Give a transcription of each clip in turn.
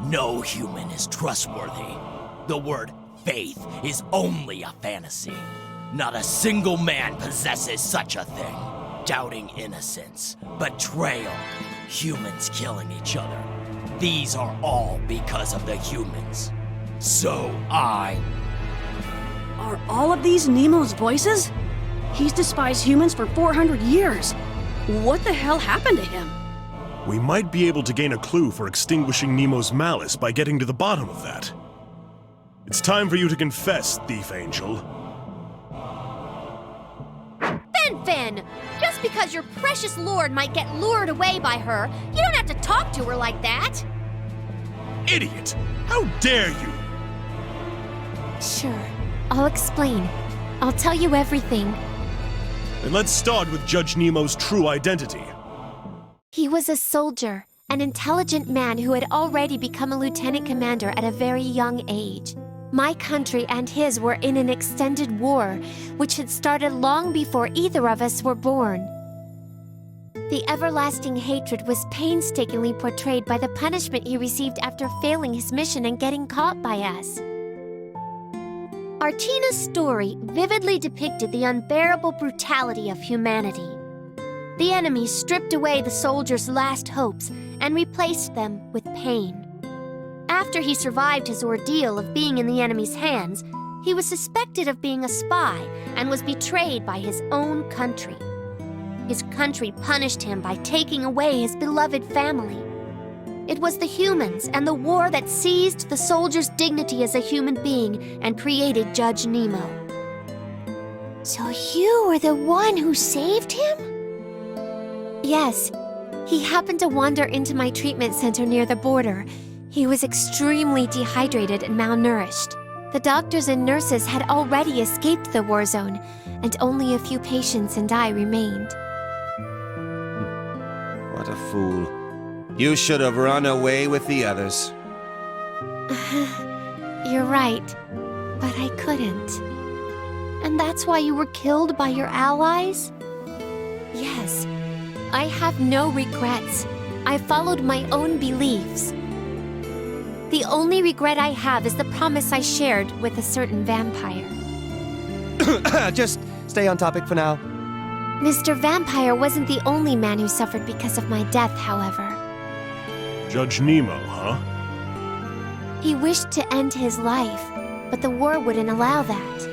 No human is trustworthy. The word faith is only a fantasy. Not a single man possesses such a thing. Doubting innocence, betrayal, humans killing each other. These are all because of the humans. So Are all of these Nemo's voices? He's despised humans for 400 years. What the hell happened to him? We might be able to gain a clue for extinguishing Nemo's malice by getting to the bottom of that. It's time for you to confess, Thief Angel. Fen! Just because your precious lord might get lured away by her, you don't have to talk to her like that! Idiot! How dare you! Sure, I'll explain. I'll tell you everything. And let's start with Judge Nemo's true identity. He was a soldier, an intelligent man who had already become a lieutenant commander at a very young age. My country and his were in an extended war, which had started long before either of us were born. The everlasting hatred was painstakingly portrayed by the punishment he received after failing his mission and getting caught by us. Artina's story vividly depicted the unbearable brutality of humanity. The enemy stripped away the soldier's last hopes and replaced them with pain. After he survived his ordeal of being in the enemy's hands, he was suspected of being a spy and was betrayed by his own country. His country punished him by taking away his beloved family. It was the humans and the war that seized the soldier's dignity as a human being and created Judge Nemo. So you were the one who saved him? Yes. He happened to wander into my treatment center near the border. He was extremely dehydrated and malnourished. The doctors and nurses had already escaped the war zone, and only a few patients and I remained. What a fool. You should have run away with the others. You're right, but I couldn't. And that's why you were killed by your allies? Yes. I have no regrets. I followed my own beliefs. The only regret I have is the promise I shared with a certain vampire. Just stay on topic for now. Mr. Vampire wasn't the only man who suffered because of my death, however. Judge Nemo, huh? He wished to end his life, but the war wouldn't allow that.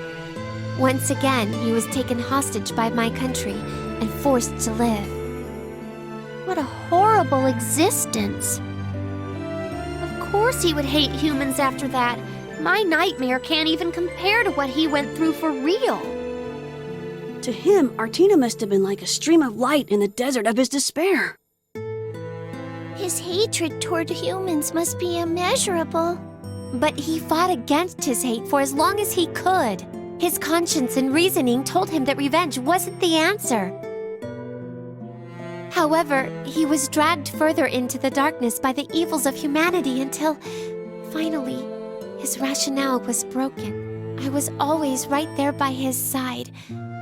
Once again, he was taken hostage by my country and forced to live. What a horrible existence. Of course he would hate humans after that. My nightmare can't even compare to what he went through for real. To him, Artina must have been like a stream of light in the desert of his despair. His hatred toward humans must be immeasurable. But he fought against his hate for as long as he could. His conscience and reasoning told him that revenge wasn't the answer. However, he was dragged further into the darkness by the evils of humanity until, finally, his rationale was broken. I was always right there by his side,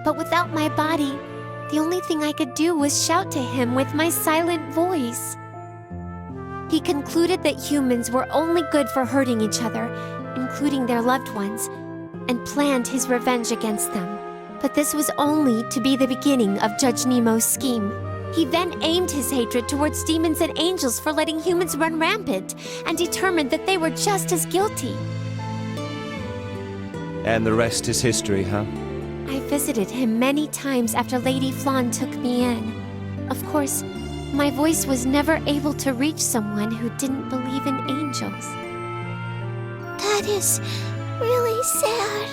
but without my body, the only thing I could do was shout to him with my silent voice. He concluded that humans were only good for hurting each other, including their loved ones, and planned his revenge against them. But this was only to be the beginning of Judge Nemo's scheme. He then aimed his hatred towards demons and angels for letting humans run rampant, and determined that they were just as guilty. And the rest is history, huh? I visited him many times after Lady Flan took me in. Of course, my voice was never able to reach someone who didn't believe in angels. That is really sad.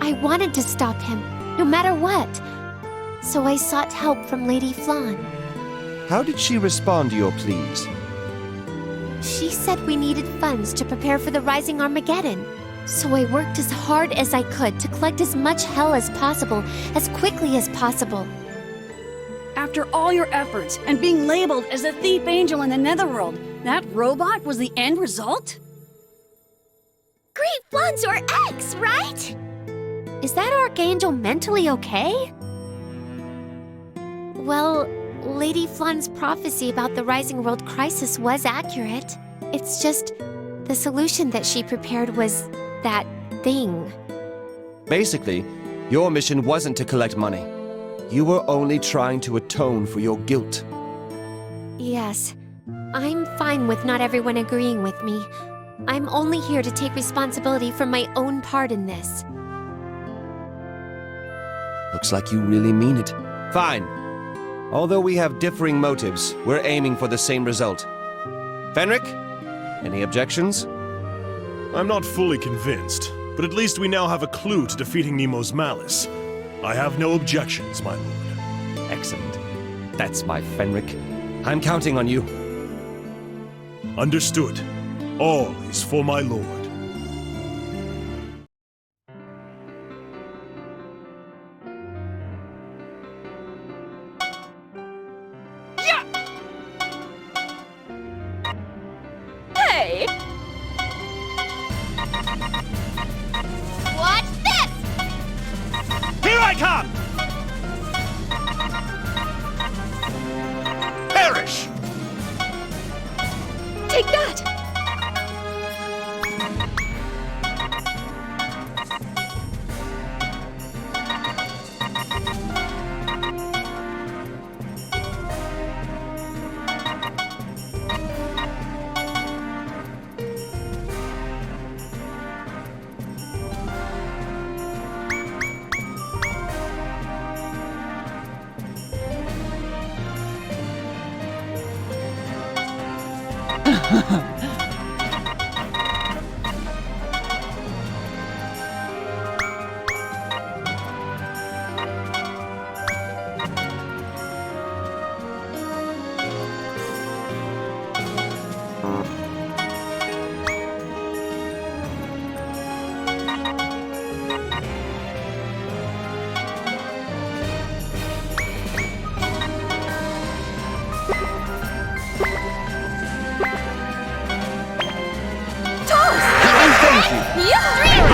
I wanted to stop him, no matter what. So I sought help from Lady Flan. How did she respond to your pleas? She said we needed funds to prepare for the rising Armageddon. So I worked as hard as I could to collect as much hell as possible, as quickly as possible. After all your efforts and being labeled as a thief angel in the netherworld, that robot was the end result? Great Ones or X, right? Is that Archangel mentally okay? Well, Lady Flan's prophecy about the Rising World Crisis was accurate. It's just the solution that she prepared was that thing. Basically, your mission wasn't to collect money. You were only trying to atone for your guilt. Yes, I'm fine with not everyone agreeing with me. I'm only here to take responsibility for my own part in this. Looks like you really mean it. Fine. Although we have differing motives, we're aiming for the same result. Fenrich, any objections? I'm not fully convinced, but at least we now have a clue to defeating Nemo's malice. I have no objections, my lord. Excellent. That's my Fenrich. I'm counting on you. Understood. All is for my lord. Hey! What's this? Here I come! Perish! Take that!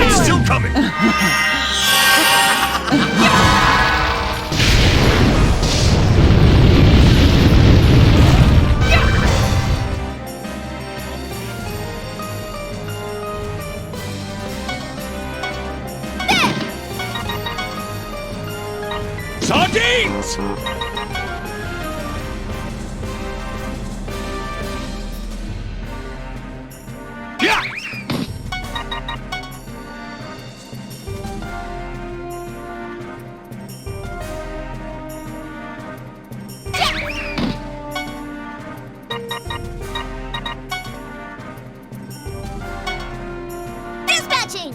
It's still coming! Sardines! Yeah! Dispatching!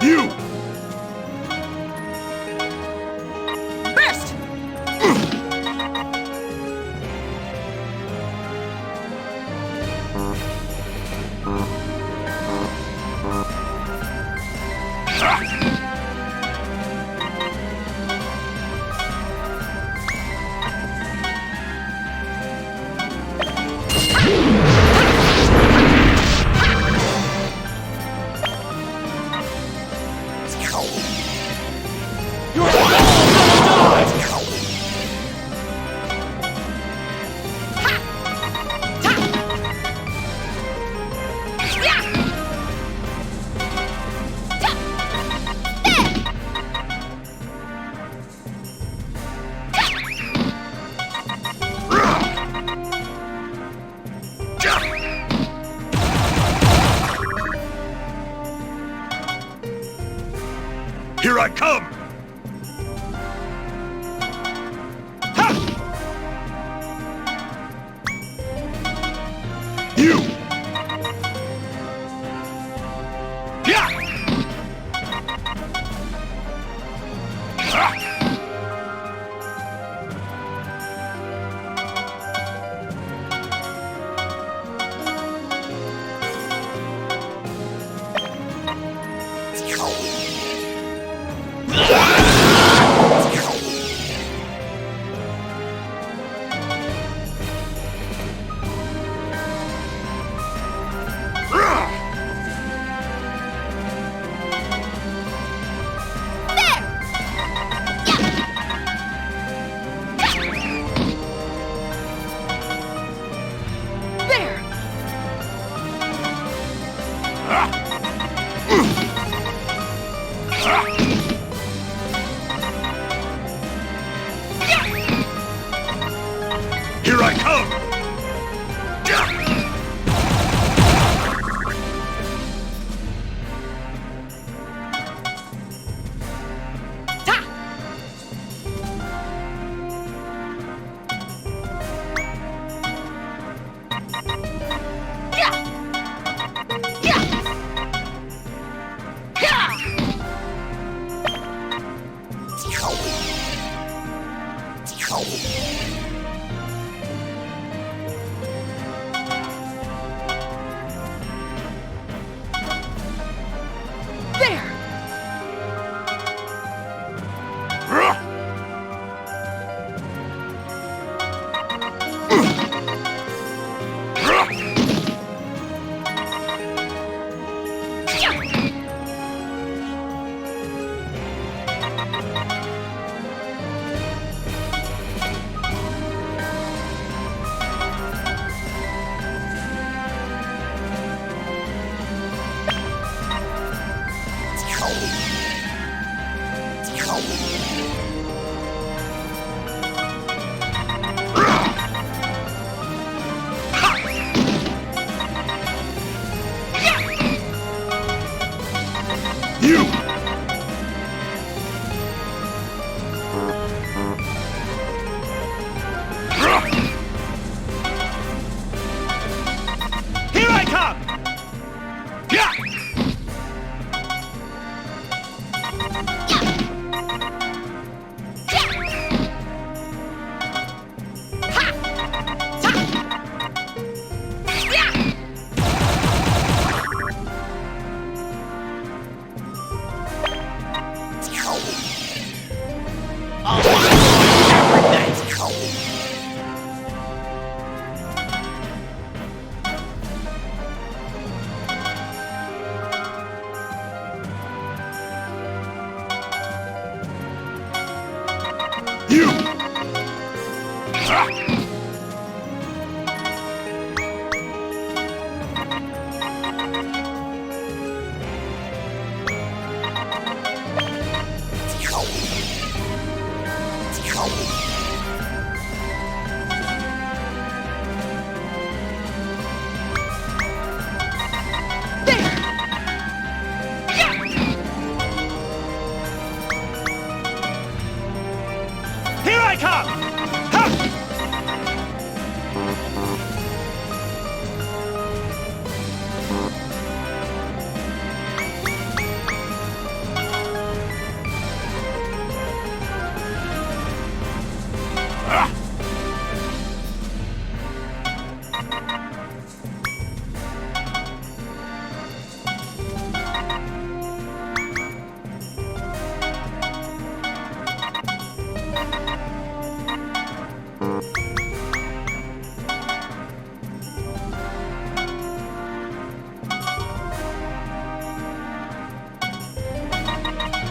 You! Burst! Here I come! Ha! You! Yeah! Ha!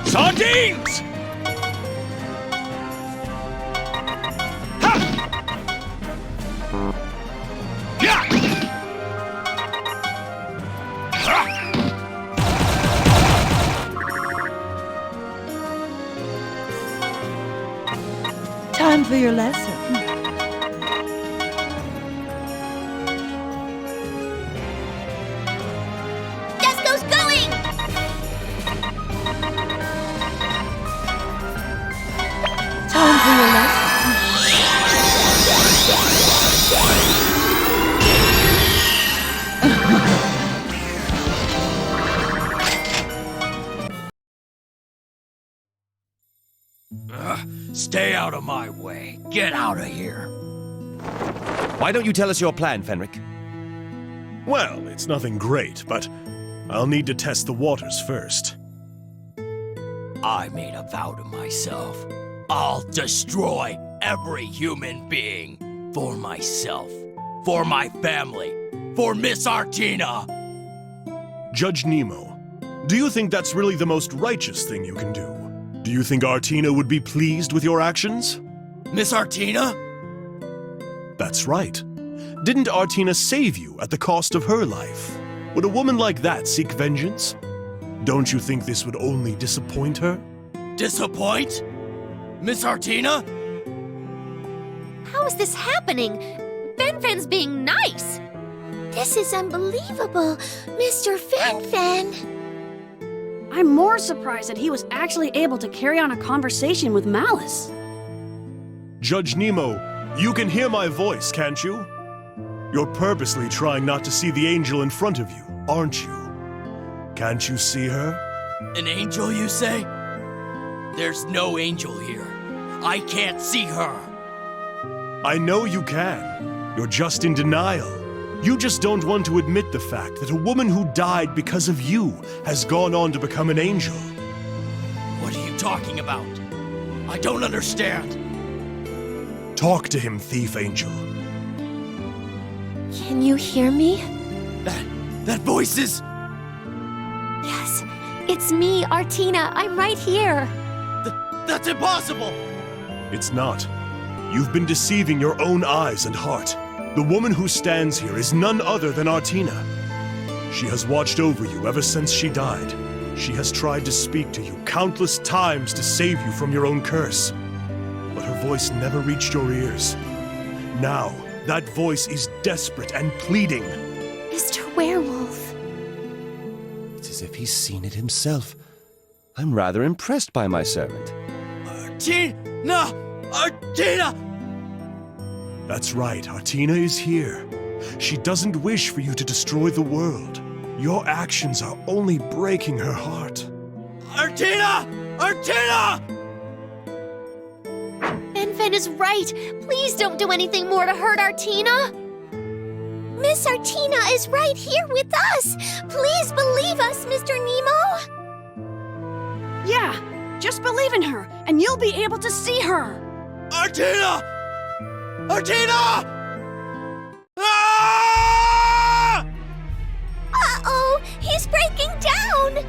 Sardines! Time for your lesson. Desco's going! Time for your lesson. Stay out of my way. Get out of here. Why don't you tell us your plan, Fenrich? Well, it's nothing great, but I'll need to test the waters first. I made a vow to myself. I'll destroy every human being. For myself. For my family. For Miss Artina. Judge Nemo, do you think that's really the most righteous thing you can do? Do you think Artina would be pleased with your actions? Miss Artina? That's right. Didn't Artina save you at the cost of her life? Would a woman like that seek vengeance? Don't you think this would only disappoint her? Disappoint? Miss Artina? How is this happening? Fan's being nice. This is unbelievable, Mr. Fan. I'm more surprised that he was actually able to carry on a conversation with Malice. Judge Nemo, you can hear my voice, can't you? You're purposely trying not to see the angel in front of you, aren't you? Can't you see her? An angel, you say? There's no angel here. I can't see her. I know you can. You're just in denial. You just don't want to admit the fact that a woman who died because of you has gone on to become an angel. What are you talking about? I don't understand. Talk to him, thief angel. Can you hear me? That voice is... Yes, it's me, Artina. I'm right here. That's impossible! It's not. You've been deceiving your own eyes and heart. The woman who stands here is none other than Artina. She has watched over you ever since she died. She has tried to speak to you countless times to save you from your own curse. But her voice never reached your ears. Now, that voice is desperate and pleading. Mr. Werewolf. It's as if he's seen it himself. I'm rather impressed by my servant. Artina! Artina! That's right, Artina is here. She doesn't wish for you to destroy the world. Your actions are only breaking her heart. Artina! Artina! Fen is right. Please don't do anything more to hurt Artina. Miss Artina is right here with us. Please believe us, Mr. Nemo. Yeah, just believe in her, and you'll be able to see her. Artina! Artina! Ah! Uh-oh, he's breaking down.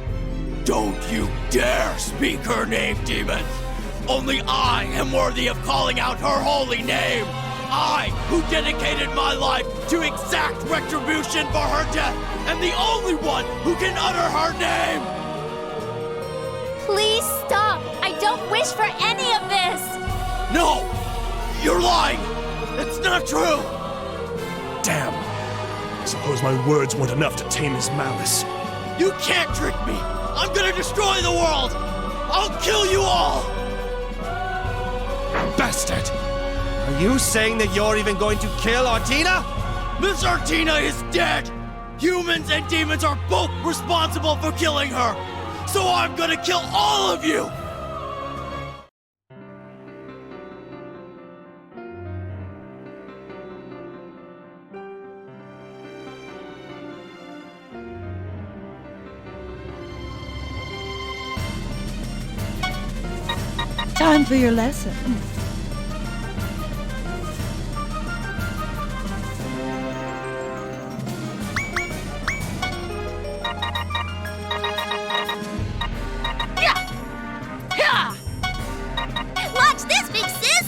Don't you dare speak her name, demon! Only I am worthy of calling out her holy name! I, who dedicated my life to exact retribution for her death, am the only one who can utter her name! Please stop. I don't wish for any of this. No! You're lying! It's not true! Damn. Suppose my words weren't enough to tame his malice. You can't trick me! I'm gonna destroy the world! I'll kill you all! Bastard! Are you saying that you're even going to kill Artina? Miss Artina is dead! Humans and demons are both responsible for killing her! So I'm gonna kill all of you! Time for your lesson. Watch this, big sis.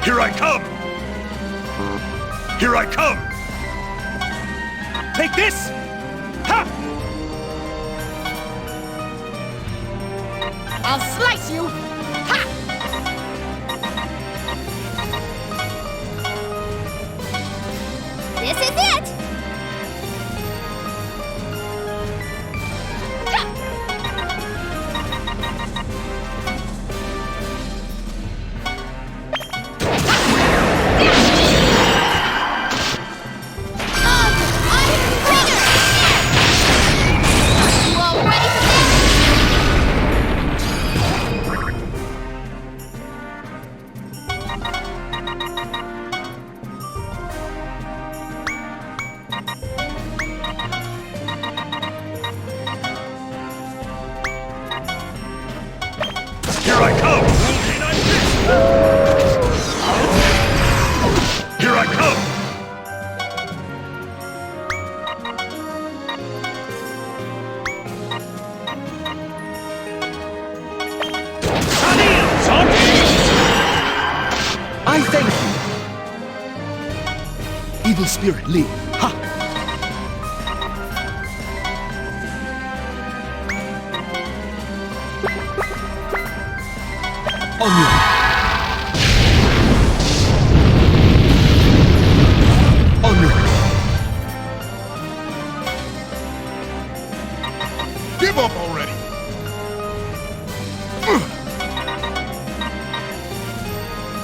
Here I come! Here I come! Take this! Ha! I'll slice you! Ha! This is it. Here I come! Here I come! I thank you. Evil spirit, leave. Ha! On you. On you. Give up already!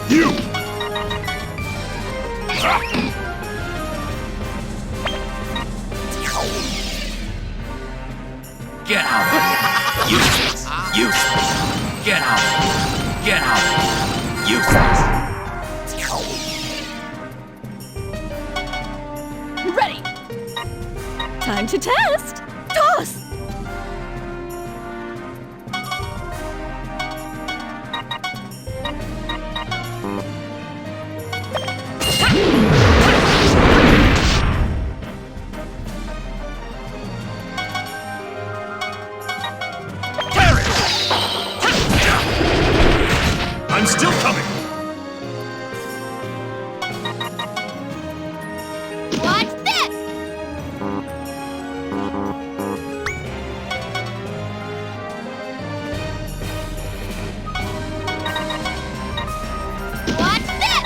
You! Get out of here. Useless. Useless. Get out. Get out. Useless. Ready! Time to test! Toss! I'm still coming! Watch this! Watch this!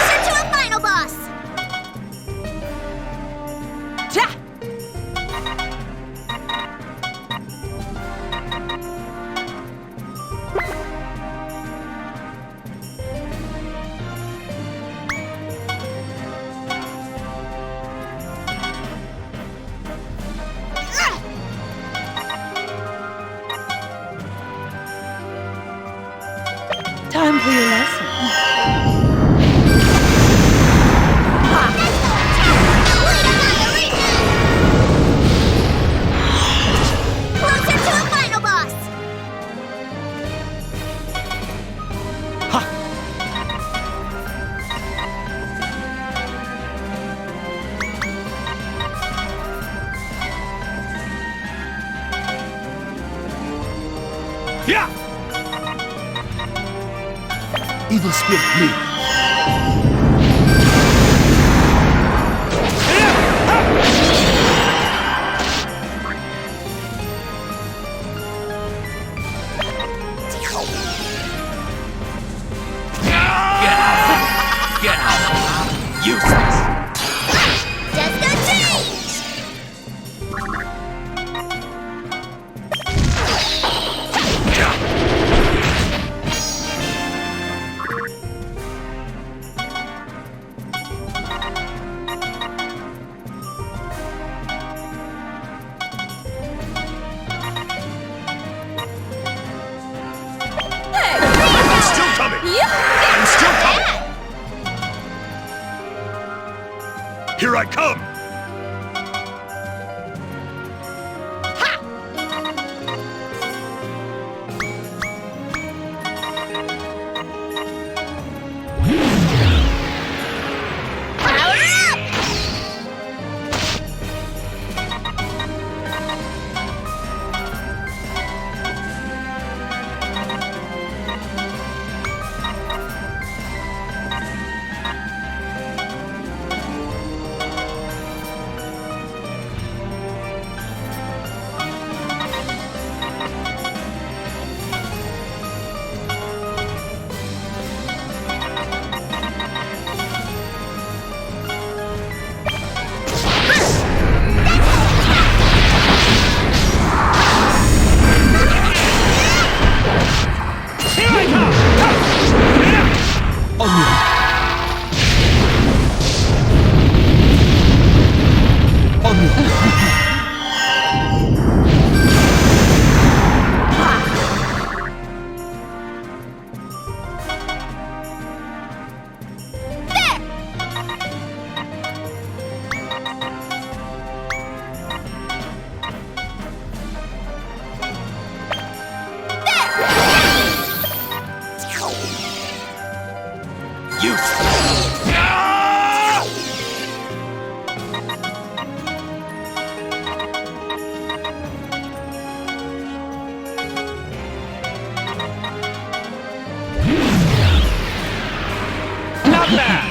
Sent to a final boss! Time for your lesson. Closer to a final boss! Yeah! Evil spirit, leave. Get out. Useless. Just a change! I'm still coming! I'm still coming! Here I come! Power up! Not bad!